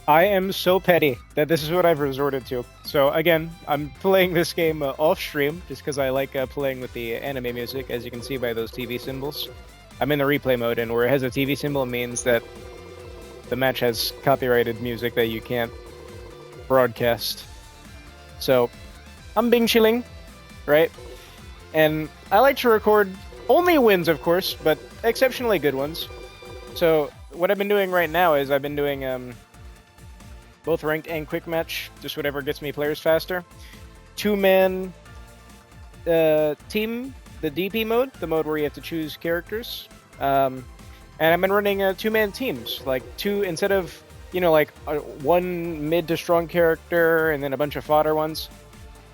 I am so petty that this is what I've resorted to. So again, I'm playing this game off stream just because I like playing with the anime music, as you can see by those TV symbols. I'm in the replay mode, and where it has a TV symbol means that the match has copyrighted music that you can't broadcast. So I'm being chilling, right? And I like to record only wins, of course, but exceptionally good ones. So what I've been doing right now is I've been doing both ranked and quick match, just whatever gets me players faster. Two-man team, the DP mode, the mode where you have to choose characters. And I've been running two-man teams, like two, instead of, like one mid to strong character and then a bunch of fodder ones.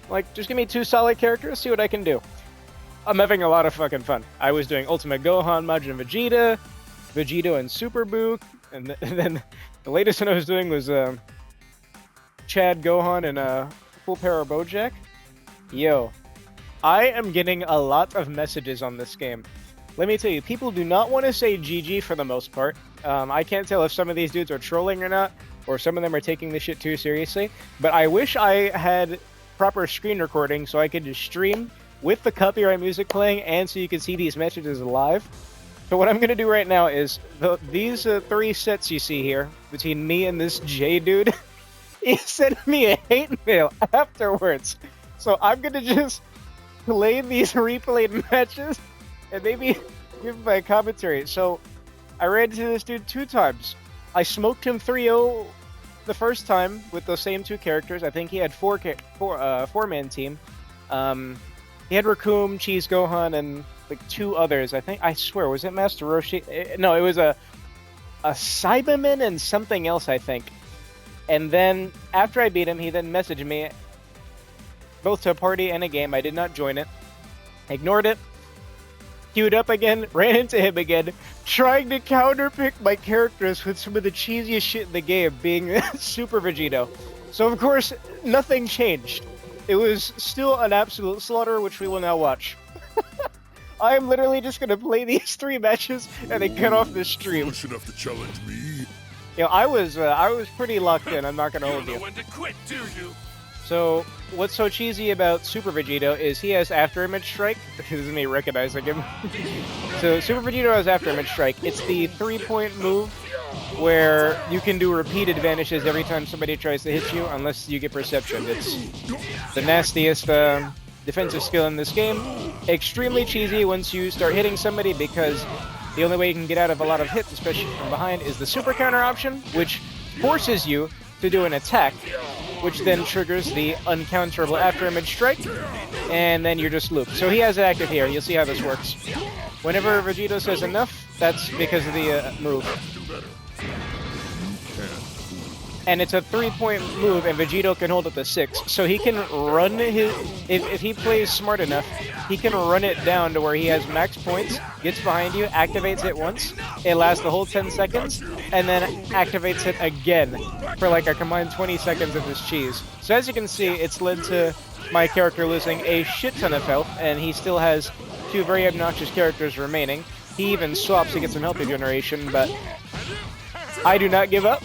Like, just give me two solid characters, see what I can do. I'm having a lot of fucking fun. I was doing Ultimate Gohan, Majin Vegeta, Vegito and Super Boo, and then the latest one I was doing was Chad Gohan and Full Power Bojack. Yo, I am getting a lot of messages on this game. Let me tell you, people do not want to say GG for the most part. I can't tell if some of these dudes are trolling or not, or some of them are taking this shit too seriously. But I wish I had proper screen recording so I could just stream with the copyright music playing and so you can see these messages live. So what I'm going to do right now is, these three sets you see here, between me and this J dude, he sent me a hate mail afterwards. So I'm going to just play these replayed matches and maybe give my commentary. So I ran into this dude 2 times. I smoked him 3-0 the first time with those same 2 characters. I think he had four-man team. He had Raccoon, Cheese Gohan, and like 2 others. I swear, was it Master Roshi? No, it was a Cyberman and something else, I think. And then, after I beat him, he then messaged me, both to a party and a game. I did not join it. Ignored it. Queued up again, ran into him again, trying to counterpick my characters with some of the cheesiest shit in the game, being Super Vegito. So, of course, nothing changed. It was still an absolute slaughter, which we will now watch. I am literally just gonna play these 3 matches and then cut off the stream. Foolish enough to challenge me. I was pretty locked in. I'm not gonna hold you. You know when to quit, do you? So what's so cheesy about Super Vegito is he has After Image Strike. This is me recognizing him. So Super Vegito has After Image Strike. It's the 3-point move where you can do repeated vanishes every time somebody tries to hit you, unless you get Perception. It's the nastiest defensive skill in this game. Extremely cheesy once you start hitting somebody, because the only way you can get out of a lot of hits, especially from behind, is the super counter option, which forces you to do an attack, which then triggers the uncounterable After Image Strike, and then you're just looped. So he has it active here. You'll see how this works. Whenever Vegito says enough, that's because of the move. And it's a 3-point move, and Vegito can hold it to 6. So he can run his... If he plays smart enough, he can run it down to where he has max points, gets behind you, activates it once, it lasts the whole 10 seconds, and then activates it again for like a combined 20 seconds of this cheese. So as you can see, it's led to my character losing a shit ton of health, and he still has 2 very obnoxious characters remaining. He even swaps to get some health regeneration, but I do not give up.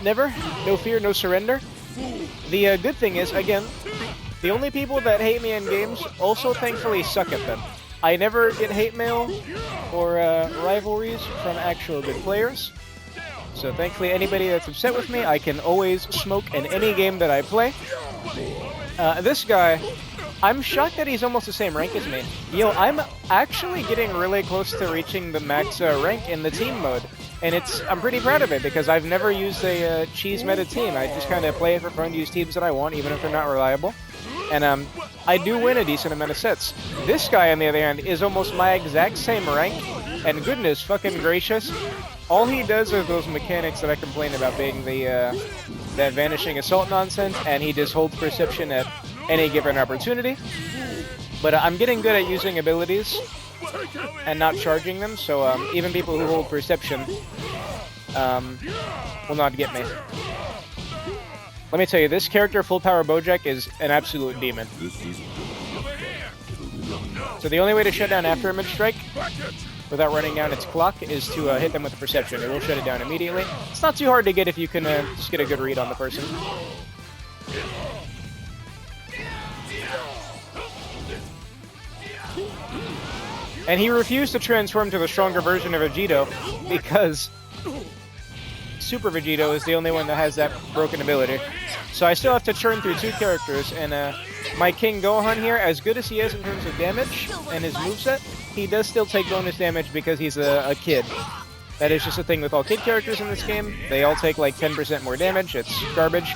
Never. No fear, no surrender. The good thing is, again, the only people that hate me in games also thankfully suck at them. I never get hate mail or rivalries from actual good players. So thankfully anybody that's upset with me, I can always smoke in any game that I play. This guy, I'm shocked that he's almost the same rank as me. Yo, I'm actually getting really close to reaching the max rank in the team mode. And I'm pretty proud of it, because I've never used a cheese meta team. I just kind of play it for fun, use teams that I want, even if they're not reliable. And I do win a decent amount of sets. This guy, on the other hand, is almost my exact same rank, and goodness fucking gracious, all he does are those mechanics that I complain about, being that vanishing assault nonsense, and he just holds Perception at any given opportunity. But I'm getting good at using abilities and not charging them, so even people who hold Perception will not get me. Let me tell you, this character, Full Power Bojack, is an absolute demon. So the only way to shut down After Image Strike without running down its clock is to hit them with a perception. It will shut it down immediately. It's not too hard to get if you can just get a good read on the person. And he refused to transform to the stronger version of Vegito because Super Vegito is the only one that has that broken ability. So I still have to churn through 2 characters, and my King Gohan here, as good as he is in terms of damage and his moveset, he does still take bonus damage because he's a kid. That is just a thing with all kid characters in this game. They all take like 10% more damage. It's garbage.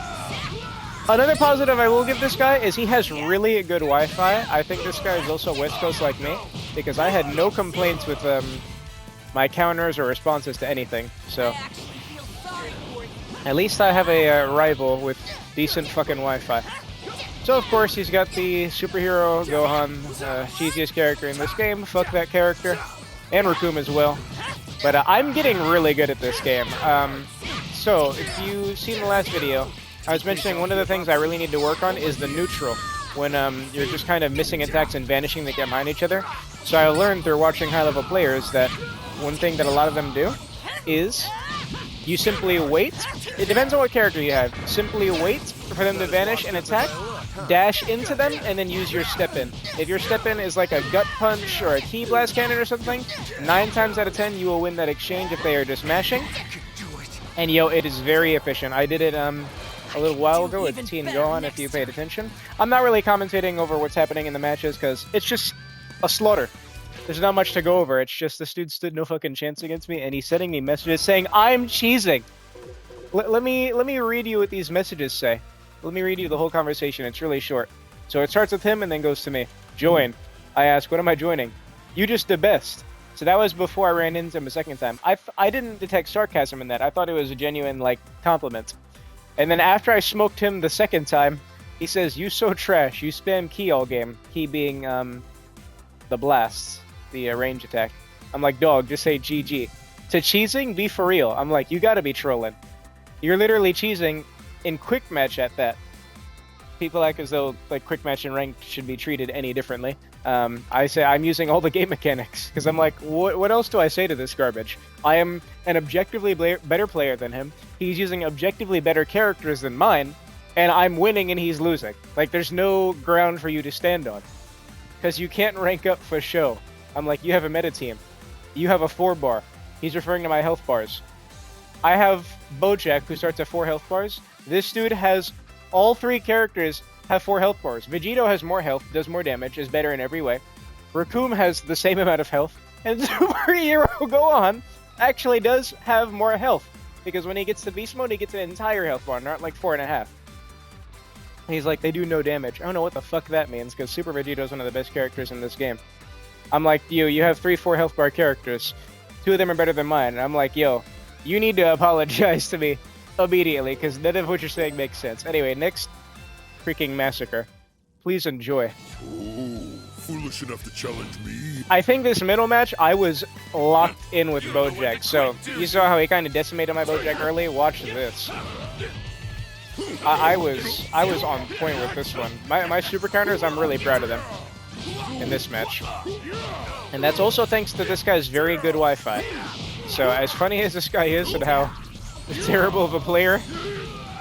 Another positive I will give this guy is he has really good Wi-Fi. I think this guy is also West Coast like me, because I had no complaints with my counters or responses to anything. So at least I have a rival with decent fucking Wi-Fi. So of course he's got the superhero Gohan, cheesiest character in this game. Fuck that character, and Raccoon as well. But I'm getting really good at this game. So if you've seen the last video, I was mentioning one of the things I really need to work on is the neutral, when you're just kind of missing attacks and vanishing to get behind each other. So I learned through watching high-level players that one thing that a lot of them do is you simply wait. It depends on what character you have. Simply wait for them to vanish and attack, dash into them, and then use your step-in. If your step-in is like a gut punch or a key blast cannon or something, 9 times out of 10 you will win that exchange if they are just mashing. And yo, it is very efficient. I did it a little while ago with Teen Gohan, if you paid attention. I'm not really commentating over what's happening in the matches because it's just a slaughter. There's not much to go over. It's just this dude stood no fucking chance against me, and he's sending me messages saying I'm cheesing. Let me read you what these messages say. Let me read you the whole conversation. It's really short. So it starts with him and then goes to me. Join. I ask, what am I joining? You just the best. So that was before I ran into him a second time. I didn't detect sarcasm in that. I thought it was a genuine like compliment. And then after I smoked him the second time, he says, you so trash, you spam key all game. Key being the blasts, the range attack. I'm like, dog, just say GG. To cheesing, be for real. I'm like, you gotta be trolling. You're literally cheesing in quick match at that. People act as though like quick match and ranked should be treated any differently. I say I'm using all the game mechanics because I'm like, what else do I say to this garbage? I am an objectively better player than him. He's using objectively better characters than mine, and I'm winning and he's losing. Like, there's no ground for you to stand on because you can't rank up for show. I'm like, you have a meta team. You have a 4-bar. He's referring to my health bars. I have Bojack, who starts at 4 health bars. This dude has all 3 characters have 4 health bars. Vegito has more health, does more damage, is better in every way. Raccoon has the same amount of health. And Superhero Gohan actually does have more health. Because when he gets to Beast Mode, he gets an entire health bar, not like 4.5. He's like, they do no damage. I don't know what the fuck that means, because Super Vegito is one of the best characters in this game. I'm like, you have 3-4 health bar characters. 2 of them are better than mine. And I'm like, yo, you need to apologize to me immediately, because none of what you're saying makes sense. Anyway, next freaking massacre. Please enjoy. Oh, foolish enough to challenge me. I think this middle match, I was locked in with Bojack. So, you saw how he kind of decimated my Bojack early? Watch this. I was on point with this one. My super counters, I'm really proud of them in this match. And that's also thanks to this guy's very good Wi-Fi. So, as funny as this guy is and how terrible of a player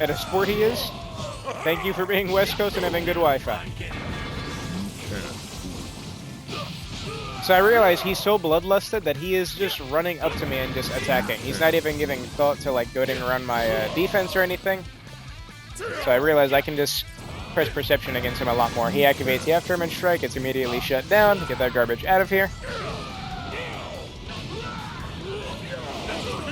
at a sport he is, thank you for being West Coast and having good Wi-Fi. So I realize he's so bloodlusted that he is just running up to me and just attacking. He's not even giving thought to like goading around my defense or anything. So I realize I can just press Perception against him a lot more. He activates the Afterman Strike, it's immediately shut down. Get that garbage out of here.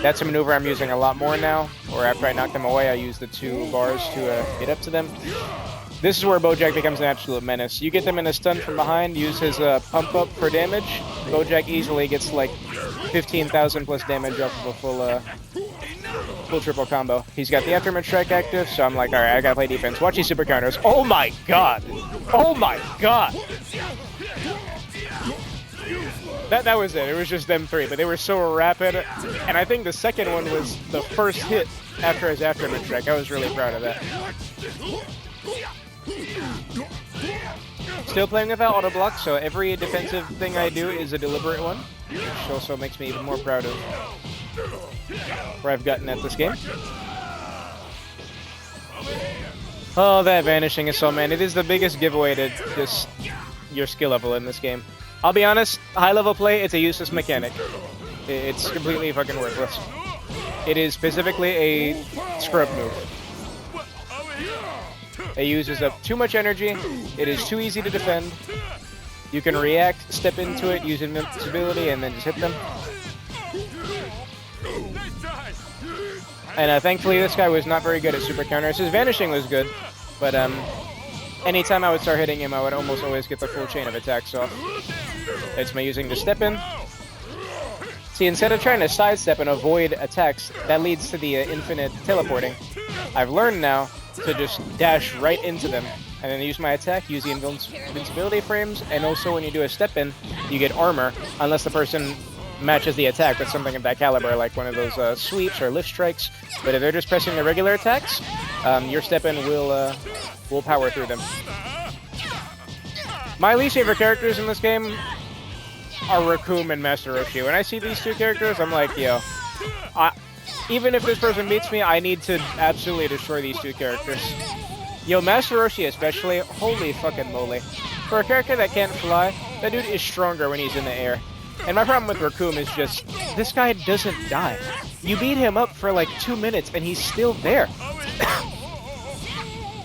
That's a maneuver I'm using a lot more now, or after I knock them away, I use the 2 bars to get up to them. This is where Bojack becomes an absolute menace. You get them in a stun from behind, use his pump up for damage. Bojack easily gets like 15,000 plus damage off of a full triple combo. He's got the Afterman Strike active, so I'm like, alright, I gotta play defense. Watch these super counters. Oh my god! Oh my god! That was it. It was just them 3, but they were so rapid. And I think the second one was the first hit after his Afterman Strike. I was really proud of that. Still playing without auto block, so every defensive thing I do is a deliberate one, which also makes me even more proud of where I've gotten at this game. Oh, that vanishing assault, man. It is the biggest giveaway to just your skill level in this game. I'll be honest, high level play, it's a useless mechanic. It's completely fucking worthless. It is specifically a scrub move. It uses up too much energy, it is too easy to defend. You can react, step into it, use invincibility, and then just hit them. And thankfully this guy was not very good at super counters. His vanishing was good, but anytime I would start hitting him, I would almost always get the full chain of attacks off. It's my using to step in. See, instead of trying to sidestep and avoid attacks, that leads to the infinite teleporting. I've learned now to just dash right into them, and then use my attack, use the invincibility frames, and also when you do a step in, you get armor, unless the person matches the attack with something of that caliber, like one of those sweeps or lift strikes. But if they're just pressing the regular attacks, your step in will power through them. My least favorite characters in this game are Raccoon and Master Roshi. When I see these two characters, I'm like, yo, even if this person beats me, I need to absolutely destroy these two characters. Yo, Master Roshi especially, holy fucking moly. For a character that can't fly, that dude is stronger when he's in the air. And my problem with Raccoon is just, this guy doesn't die. You beat him up for like 2 minutes and he's still there.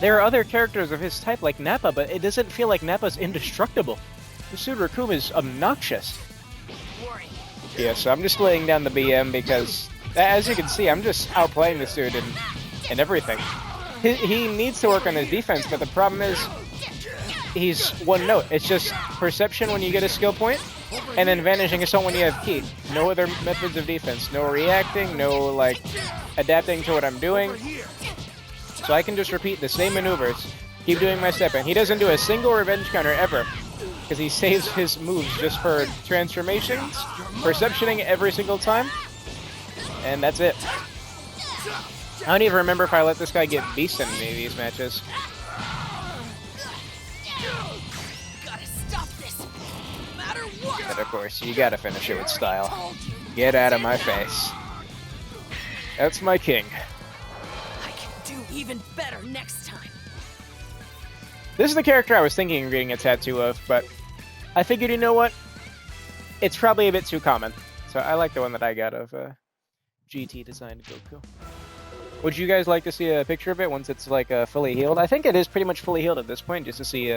There are other characters of his type like Nappa, but it doesn't feel like Nappa's indestructible. This dude Raccoon is obnoxious. Yeah, so I'm just laying down the BM because, as you can see, I'm just outplaying this dude in everything. He needs to work on his defense, but the problem is, he's one note. It's just perception when you get a skill point, and then vanishing assault when you have key. No other methods of defense. No reacting, no, like, adapting to what I'm doing. So I can just repeat the same maneuvers, keep doing my step in. He doesn't do a single revenge counter ever, because he saves his moves just for transformations, perceptioning every single time, and that's it. I don't even remember if I let this guy get beast in any of these matches. But of course, you gotta finish it with style. Get out of my face. That's my king. I can do even better next time. This is the character I was thinking of getting a tattoo of, but I figured, you know what? It's probably a bit too common. So I like the one that I got of GT designed Goku. Would you guys like to see a picture of it once it's like fully healed? I think it is pretty much fully healed at this point, just to see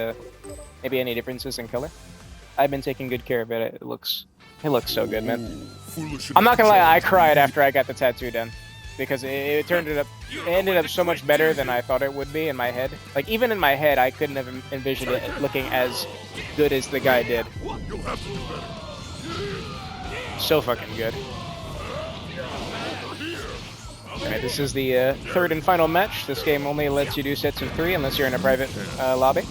maybe any differences in color. I've been taking good care of it. It looks so good, man. I'm not gonna lie, I cried after I got the tattoo done, because it ended up so much better than I thought it would be in my head. Like, even in my head, I couldn't have envisioned it looking as good as the guy did. So fucking good. Alright, this is the third and final match. This game only lets you do sets of 3 unless you're in a private lobby.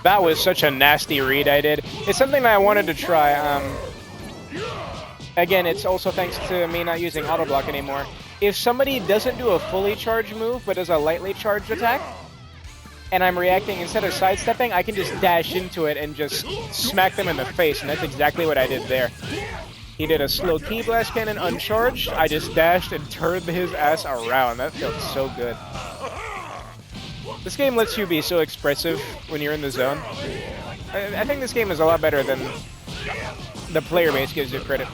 That was such a nasty read I did. It's something that I wanted to try. Again, it's also thanks to me not using auto block anymore. If somebody doesn't do a fully charged move, but does a lightly charged attack, and I'm reacting instead of sidestepping, I can just dash into it and just smack them in the face, and that's exactly what I did there. He did a slow key blast cannon uncharged. I just dashed and turned his ass around. That felt so good. This game lets you be so expressive when you're in the zone. I think this game is a lot better than the player base gives it credit.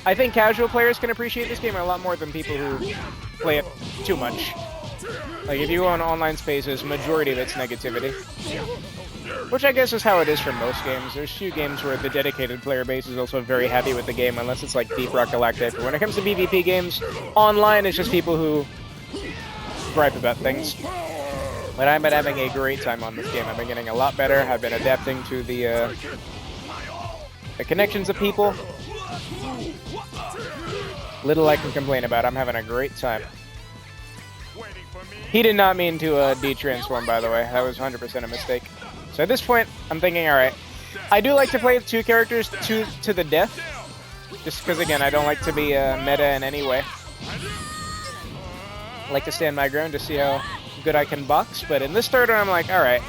I think casual players can appreciate this game a lot more than people who play it too much. Like, if you go on online spaces, majority of it's negativity. Which I guess is how it is for most games. There's few games where the dedicated player base is also very happy with the game, unless it's like Deep Rock Galactic. But when it comes to PvP games, online it's just people who gripe about things. But I've been having a great time on this game. I've been getting a lot better. I've been adapting to the connections of people. Little I can complain about. I'm having a great time. He did not mean to de-transform, by the way. That was 100% a mistake. So at this point, I'm thinking, all right, I do like to play two characters to the death, just because again, I don't like to be meta in any way. I like to stand my ground to see how good I can box, but in this third one, I'm like, all right,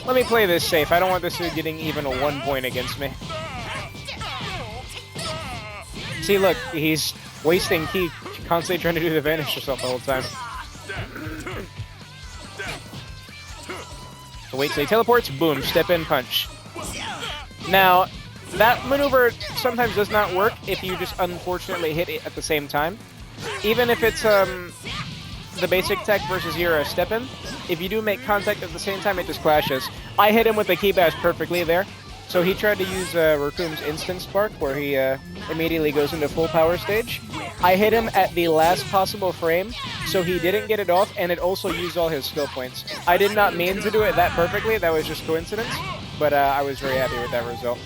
let me play this safe. I don't want this dude getting even a 1 point against me. See, look, he's wasting ki, constantly trying to do the vanish yourself the whole time. So wait till he teleports, boom, step in, punch. Now, that maneuver sometimes does not work if you just unfortunately hit it at the same time. Even if it's the basic tech versus your step in, if you do make contact at the same time, it just clashes. I hit him with the key bash perfectly there. So he tried to use Raccoon's instant spark, where he immediately goes into full power stage. I hit him at the last possible frame, so he didn't get it off, and it also used all his skill points. I did not mean to do it that perfectly, that was just coincidence, but I was very happy with that result.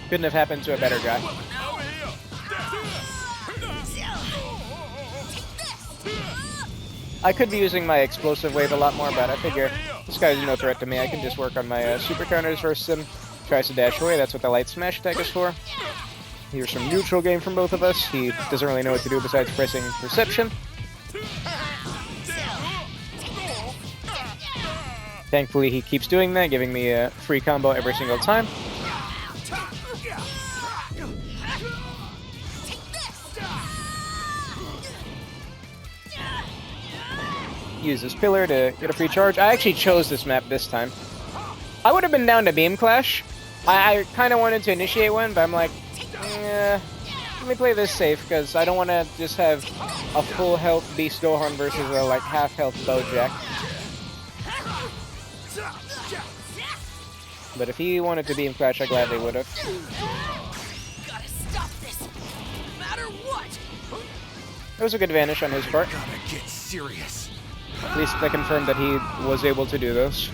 Couldn't have happened to a better guy. I could be using my explosive wave a lot more, but I figure this guy's no threat to me. I can just work on my super counters versus him. Tries to dash away, that's what the light smash attack is for. Here's some neutral game from both of us. He doesn't really know what to do besides pressing perception. Thankfully he keeps doing that, giving me a free combo every single time. Use this pillar to get a free charge. I actually chose this map this time. I would have been down to Beam Clash. I kind of wanted to initiate one, but I'm like, let me play this safe, because I don't want to just have a full health Beast Gohan versus a like half health Bojack. But if he wanted to Beam Clash, I gladly would have. Gotta stop this, no matter what. It was a good vanish on his part. Gotta get serious. At least they confirmed that he was able to do those.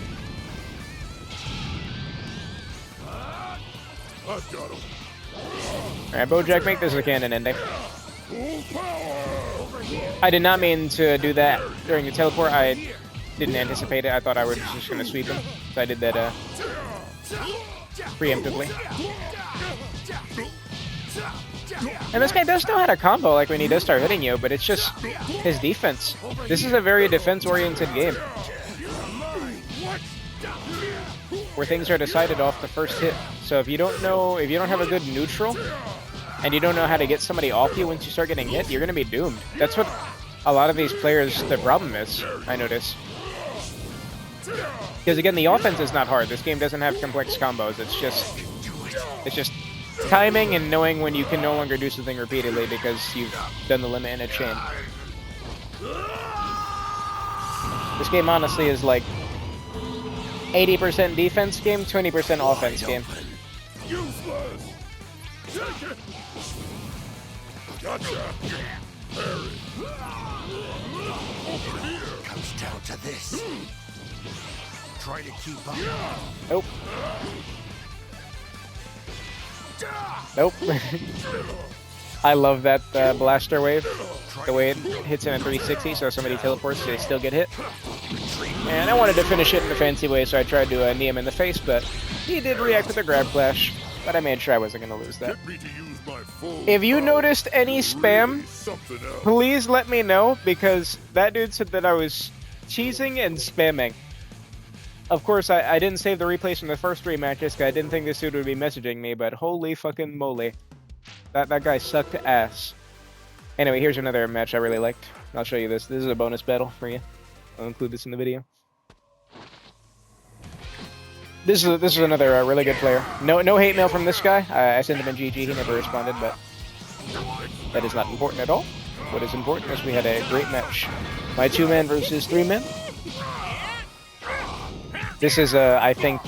I've got him. Alright, Bojack, make this a canon ending. I did not mean to do that during the teleport. I didn't anticipate it. I thought I was just going to sweep him. So I did that preemptively. And this guy does still have a combo like when he does start hitting you, but it's just his defense. This is a very defense-oriented game, where things are decided off the first hit. So if you don't have a good neutral, and you don't know how to get somebody off you once you start getting hit, you're going to be doomed. That's what a lot of these players, the problem is, I notice. Because again, the offense is not hard. This game doesn't have complex combos. It's just timing and knowing when you can no longer do something repeatedly because you've done the limit in a chain. This game honestly is like 80% defense game, 20% offense game. Useless. Take it. Gotcha. Parry. Over here. Comes down to this. Try to keep up. Nope. Nope. I love that blaster wave. The way it hits him at 360, so somebody teleports, they still get hit. And I wanted to finish it in a fancy way, so I tried to knee him in the face, but he did react with a grab clash. But I made sure I wasn't going to lose that. Get me to use my full If you power. noticed any spam, Really something else. please let me know, because that dude said that I was cheesing and spamming. Of course, I didn't save the replays from the first 3 matches, because I didn't think this dude would be messaging me, but holy fucking moly. That guy sucked ass. Anyway, here's another match I really liked. I'll show you this. This is a bonus battle for you. I'll include this in the video. This is another really good player. No hate mail from this guy. I sent him in GG. He never responded, but that is not important at all. What is important is we had a great match. My 2-man versus 3-man. This is, I think,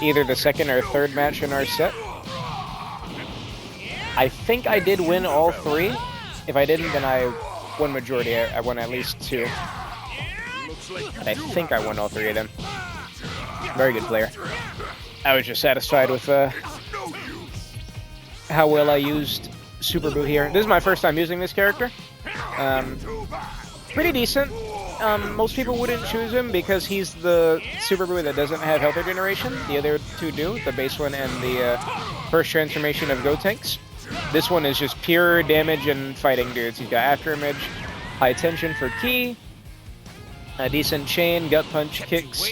either the second or third match in our set. I think I did win all 3. If I didn't, then I won majority. I won at least 2. And I think I won all 3 of them. Very good player. I was just satisfied with how well I used Super Boot here. This is my first time using this character. Pretty decent. most people wouldn't choose him because he's the Super Buu that doesn't have health regeneration. The other two do, the base one and the first transformation of Gotenks. This one is just pure damage and fighting dudes. He's got After Image, High Tension for Ki, a decent chain, Gut Punch, kicks,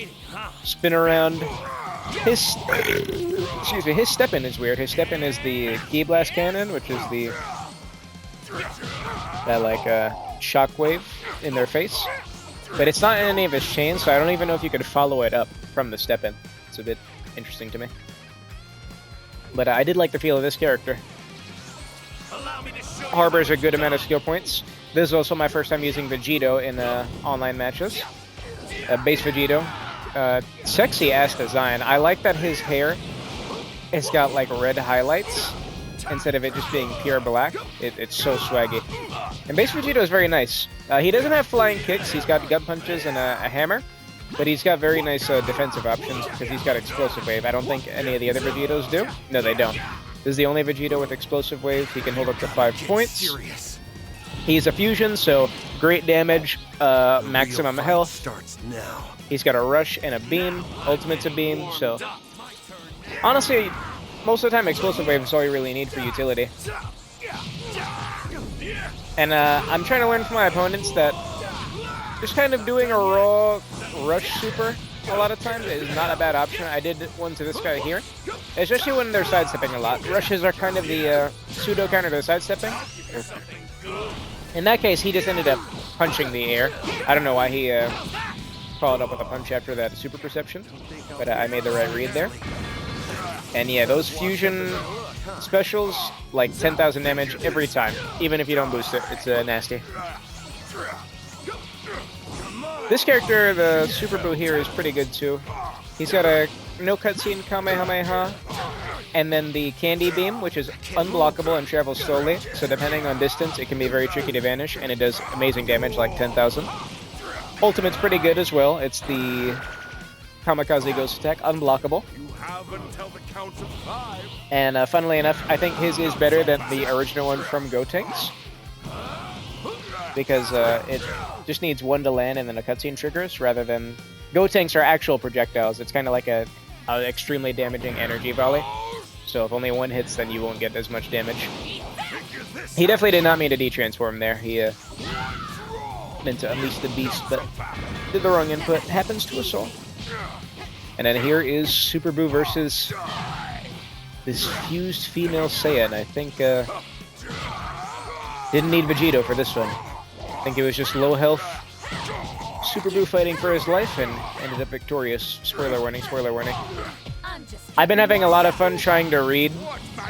spin around. His step-in is weird. His step-in is the Ki Blast Cannon, which is that like shockwave in their face. But it's not in any of his chains, so I don't even know if you could follow it up from the step-in. It's a bit interesting to me. But I did like the feel of this character. Harbors a good amount of skill points. This is also my first time using Vegito in online matches. Base Vegito. Sexy ass design. I like that his hair has got like red highlights instead of it just being pure black. It's so swaggy. And base Vegito is very nice. He doesn't have flying kicks. He's got gut punches and a hammer. But he's got very nice defensive options because he's got Explosive Wave. I don't think any of the other Vegitos do. No, they don't. This is the only Vegito with Explosive Wave. He can hold up to 5 points. He's a fusion, so great damage, maximum health. Starts now. He's got a rush and a beam. Ultimate's a beam, so... Honestly, most of the time Explosive Wave is all you really need for utility. And I'm trying to learn from my opponents that just kind of doing a raw rush super a lot of times is not a bad option. I did one to this guy here, especially when they're sidestepping a lot. Rushes are kind of the pseudo counter to sidestepping. In that case, he just ended up punching the air. I don't know why he followed up with a punch after that super perception, but I made the right read there. And yeah, those fusion specials, like 10,000 damage every time, even if you don't boost it. It's nasty. This character, the Super Buu here, is pretty good too. He's got a no cutscene Kamehameha, and then the Candy Beam, which is unblockable and travels slowly, so depending on distance, it can be very tricky to vanish, and it does amazing damage, like 10,000. Ultimate's pretty good as well. It's the Kamikaze Ghost Attack, unblockable. You have until the count of 5. And funnily enough, I think his is better than the original one from Gotenks, because it just needs one to land and then a cutscene triggers, rather than... Gotenks are actual projectiles. It's kind of like a extremely damaging energy volley. So if only one hits, then you won't get as much damage. He definitely did not mean to de-transform there. He meant to unleash the beast, but did the wrong input. Happens to us all. And then here is Super Buu versus this fused female Saiyan. I think didn't need Vegito for this one. I think it was just low health Super Buu fighting for his life and ended up victorious. Spoiler warning, spoiler warning. I've been having a lot of fun trying to read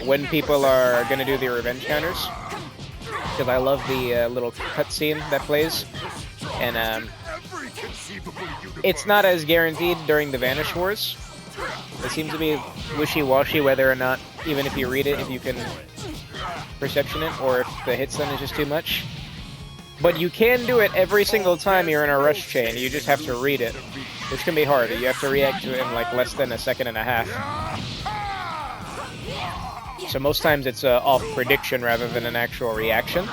when people are going to do the revenge counters, because I love the little cutscene that plays. And it's not as guaranteed during the Vanish Wars. It seems to be wishy-washy whether or not, even if you read it, if you can perception it, or if the hit stun is just too much. But you can do it every single time you're in a rush chain. You just have to read it, which can be hard. You have to react to it in like less than a second and a half. So most times it's off prediction rather than an actual reaction,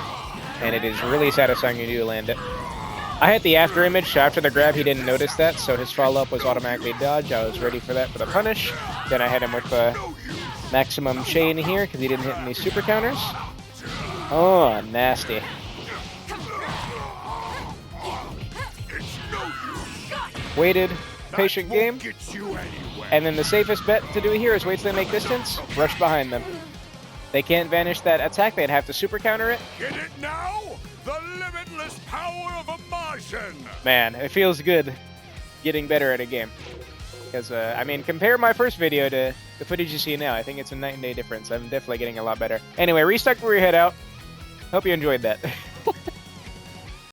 and it is really satisfying when you do land it. I hit the after image, so after the grab he didn't notice that, so his follow-up was automatically dodge. I was ready for that for the punish. Then I hit him with the maximum chain here because he didn't hit any super counters. Oh, nasty. Waited, patient game, and then the safest bet to do here is wait till they make distance, rush behind them. They can't vanish that attack, they'd have to super counter it. Get it now? The limitless power of immersion! Man, it feels good getting better at a game. Because, I mean, compare my first video to the footage you see now. I think it's a night and day difference. I'm definitely getting a lot better. Anyway, restock where you head out. Hope you enjoyed that.